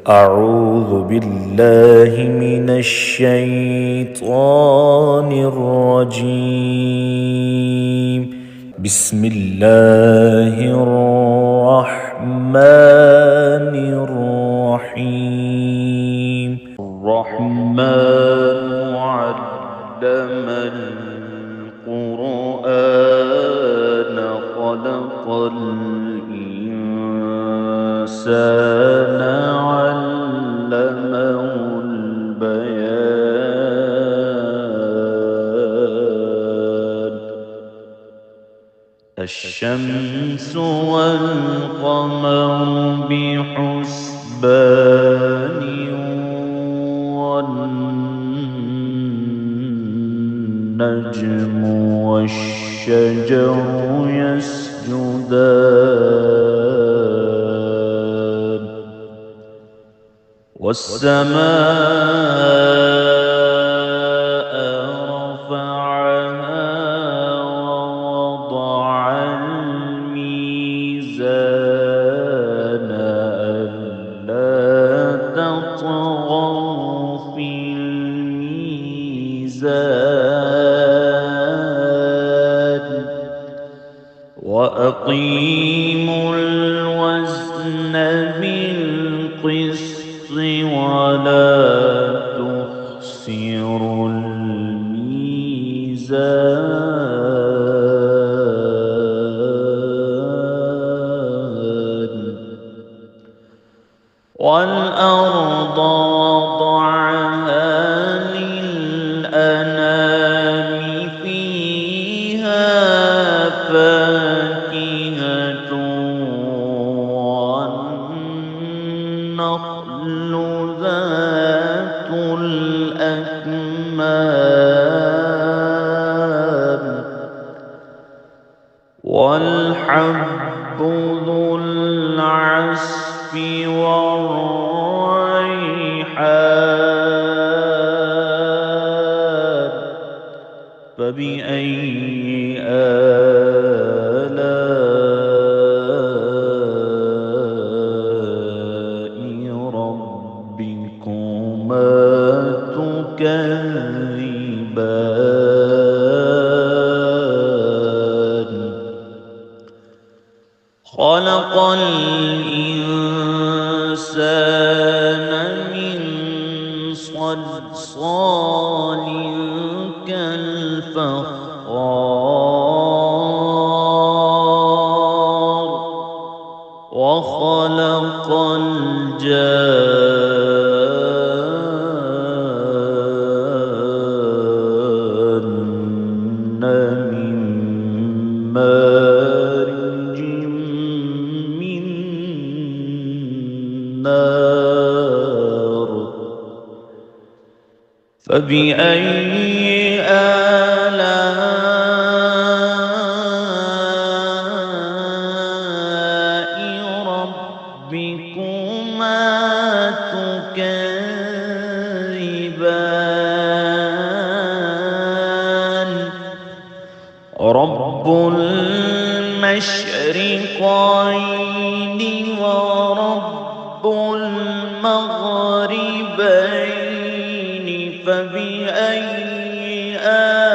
أعوذ بالله من الشيطان الرجيم. بسم الله الرحمن الرحيم. الرحمن علم القرآن خلق الإنسان علمه البيان. الشمس والقمر بحسبان والنجم والشجر يسجدان والسماء رفعها ووضع الميزان ألا تطغوا في الميزان وأقيموا الوزن بالقسط ولا تخسروا الميزان والأرض وضعها للأنام فيها فاكهة والنخل ذات الأكمام والحب ذو العصف والريحان. فبأي آلاء ربكما تكذبان. خلق الإنسان من صلصال كالفخار وخلق الجان من مارج من نار. فبأي آلاء ربكما تكذبان. رب المشرقين ورب المغربين. فبأي آلاء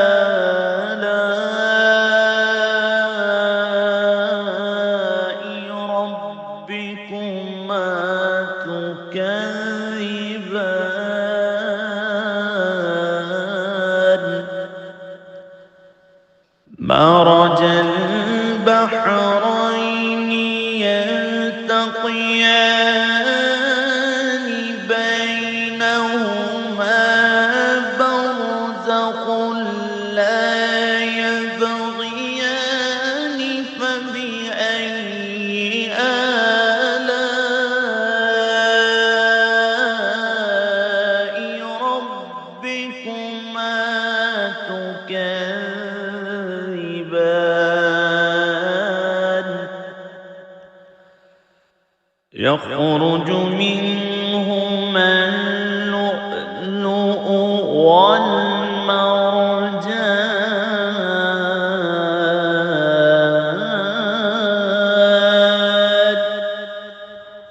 ربكما تكذبان. مرج البحرين يلتقيان بينهما برزخ لا يبغيان. فبأي آلاء ربكما تكذبان. يخرج منهما اللؤلؤ والمرجان.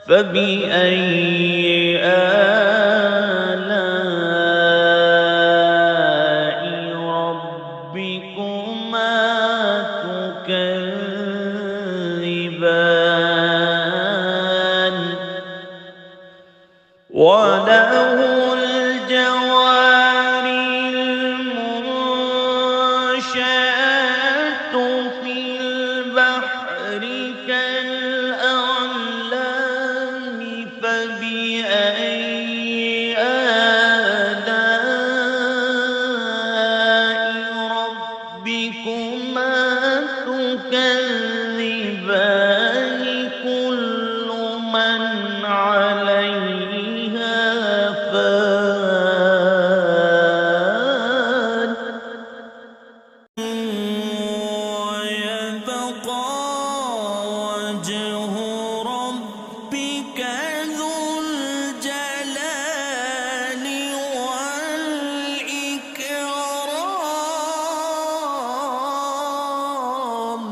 فبأي وله الجوار المنشآت في البحر كالأعلام فبأي آلاء ربكما تكذبان كل من عليها فان ويبقى وجه ربك ذو الجلال والإكرام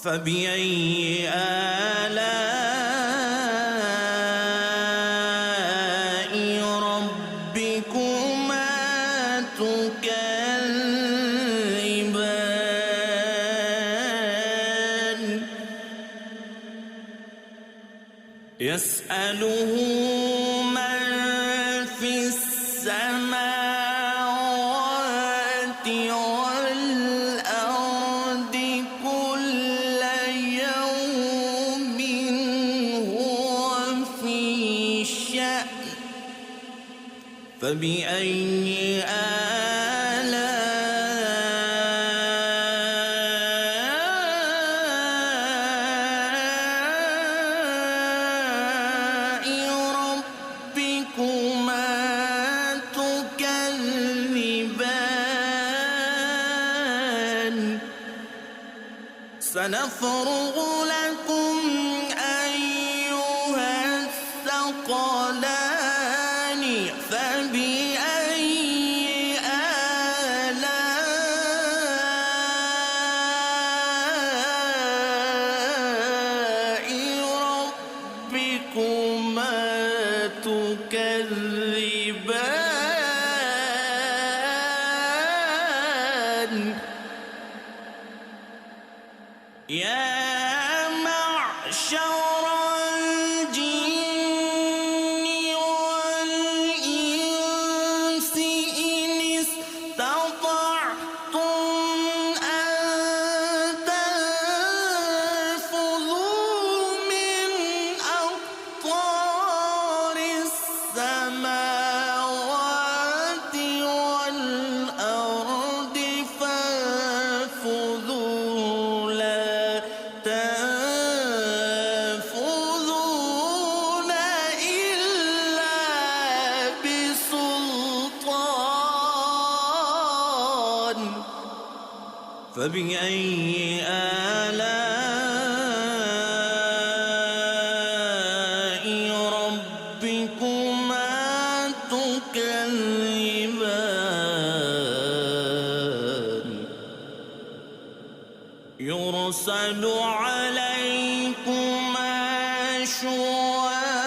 فبأي آلاء ربكما تكذبان يسأله من في السماوات والأرض كل يوم هو في شأن فبأي آلاء ربكما تكذبان سنفرغ لكم أيها الثقلان فبأي آلاء ربكما تكذبان يا معشر الجن والإنس إن استطعتم أن تنفذوا من أقطار السماوات والأرض فانفذوا لا تنفذون إلا بسلطان فبأي آلاء ربكما تكذبان يرسل عليكما شواظ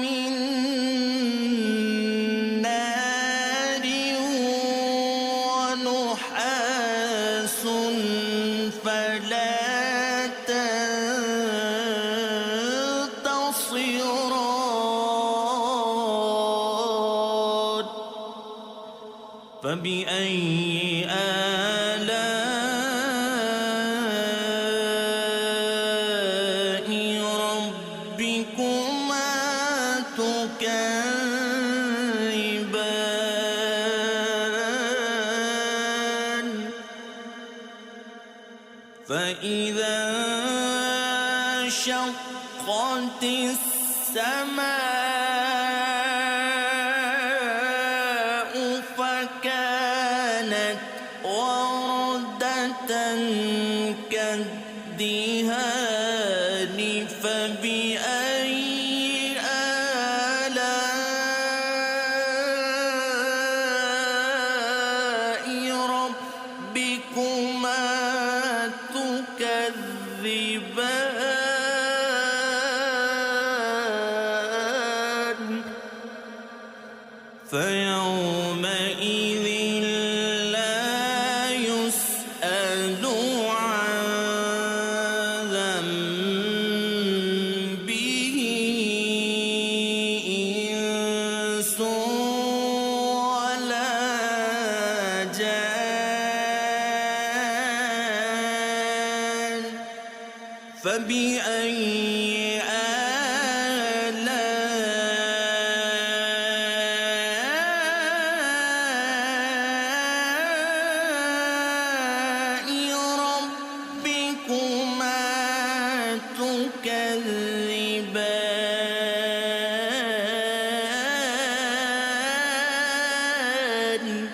من نار ونحاس فلا تنتصران فبأي آلاء ربكما تكذبان فإذا انشقت السماء فكانت وردة كالدهان فبأي آلاء ربكما تكذبان فيومئذ لا يسأل عن فبأي آلاء ربكما تكذبان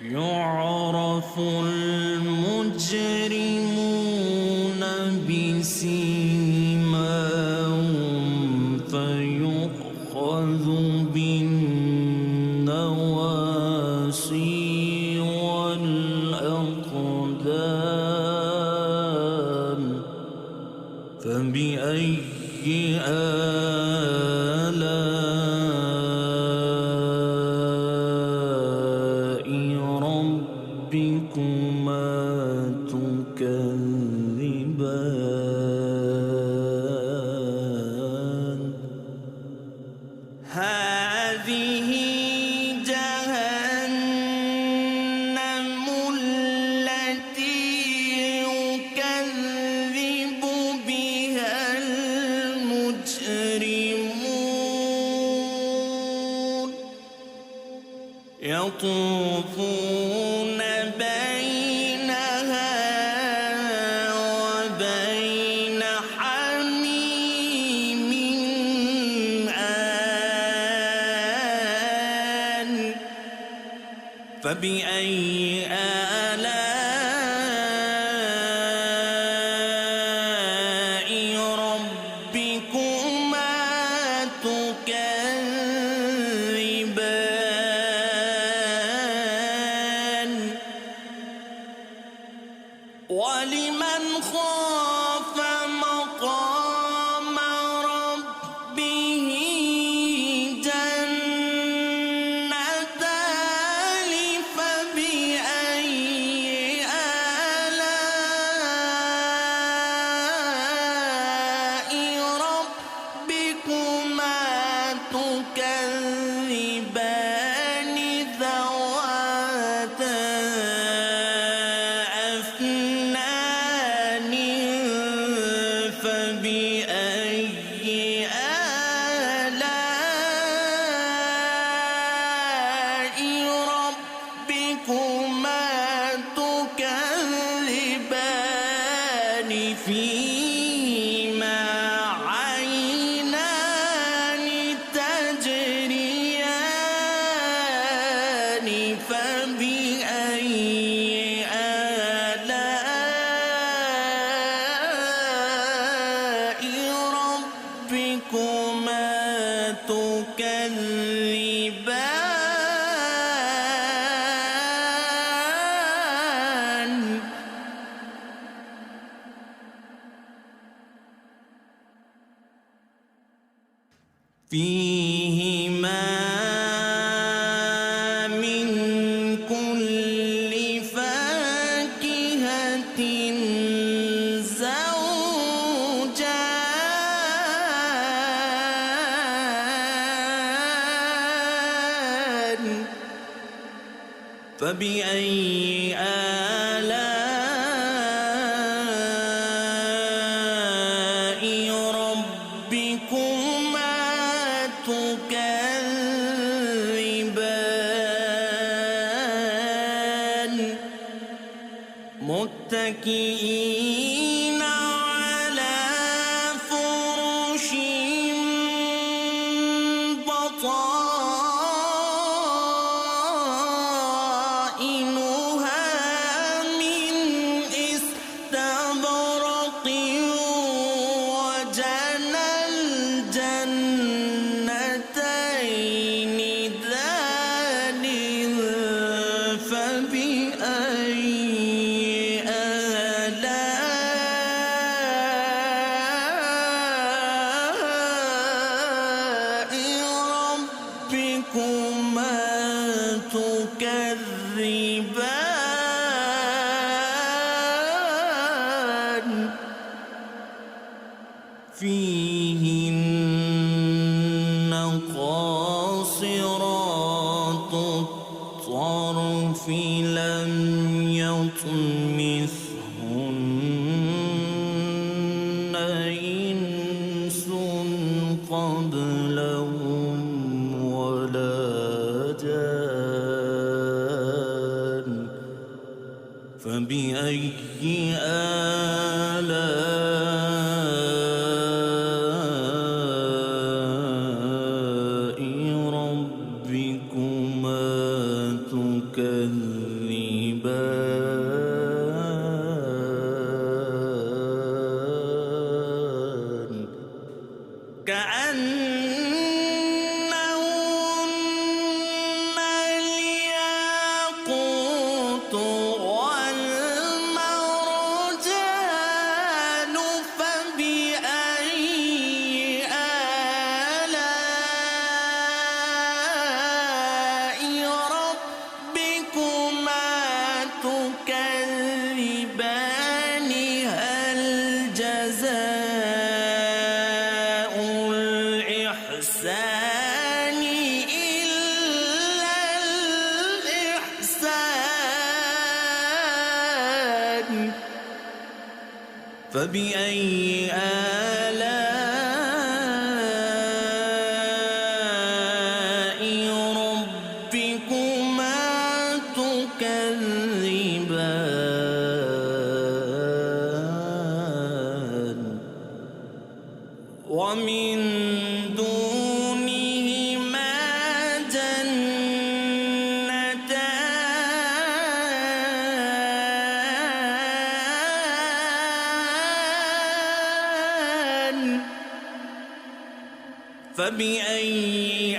يعرف المجرمون بسيماهم فيؤخذ بالنواصي والأقدام فبأي آلاء ربكما تكذبان هذه جهنم التي يكذب بها المجرمون يطوفون بينها وبين حميم آن فبأي آلاء ربكما تكذبان ولمن خاف مقام ربه جنتان فبأي آلاء ربكما تكذبان ذواتا أفنان فبأي آلاء ربكما تكذبان فيهما عينان تجريان فبأي آلاء ربكما تكذبان فيهما من كل فاكهة زوجان فبأي آلاء ربكما تكذبان متكئين على فرش بطائنها من استبرق وجنى الجنتين دان فبأي آلاء ربكما تكذبان فيهن قاصرات الطرف لم يطمثهن كأنهن الياقوت والمرجان فبأي آلاء ربكما تكذبان هل جزاء الإحسان إلا الإحسان فبأي آلاء ربكما تكذبان ومن دونهما جنتان فبأي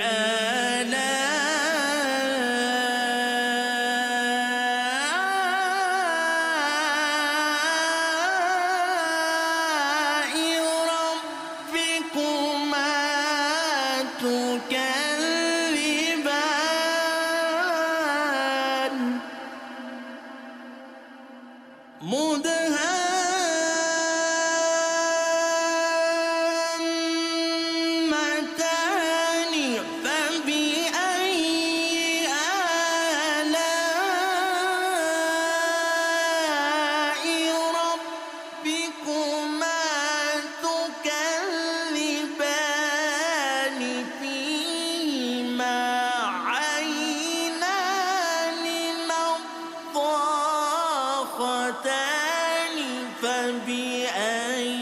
آلاء ربكما تكذبان مدهامتان فبأي آلاء ربكما تكذبان فيهما عينان نضاختان فبأي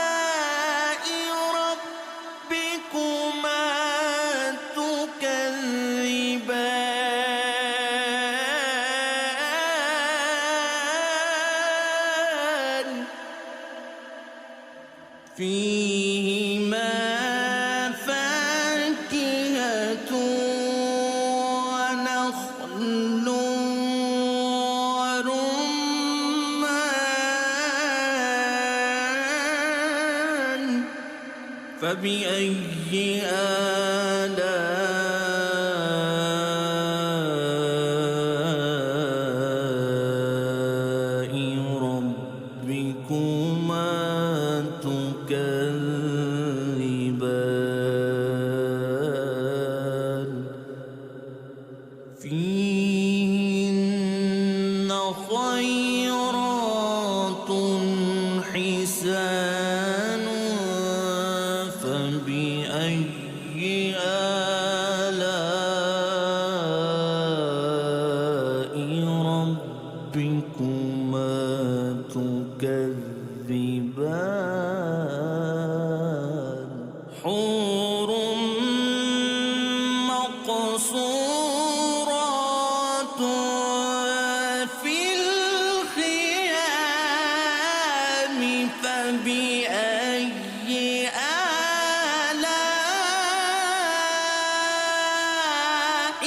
آلاء ربكما تكذبان فيهما فاكهة ونخل ورمان فبأي آلاء ربكما تكذبان فيهن خيرات حسان فبأي آلاء ربكما تكذبان حور مقصورات في الخيام فبأي آلاء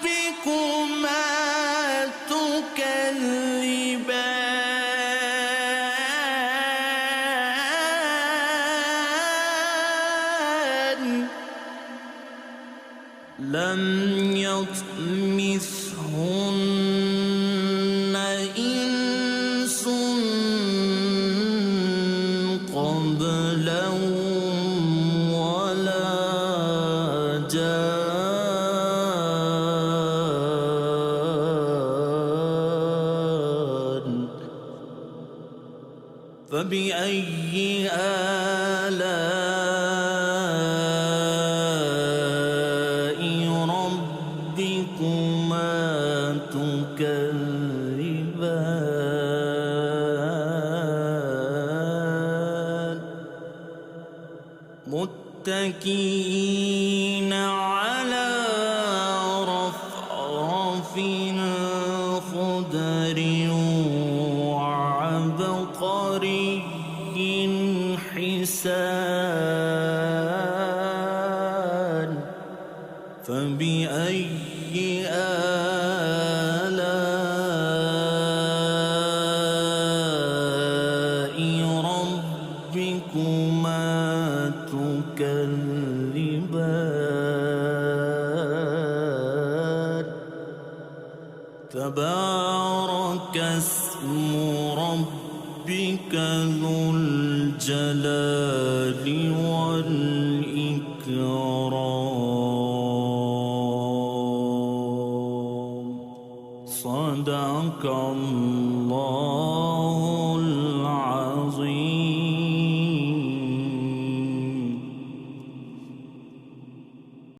ربكما تكذبان لم يطمثهن إنس قبلهم ولا جان فبأي آلاء ربكما تكذبان متكئين على رفرف خضر وعبقر تبارك اسم ربك ذو الجلال والإكرام. صدق الله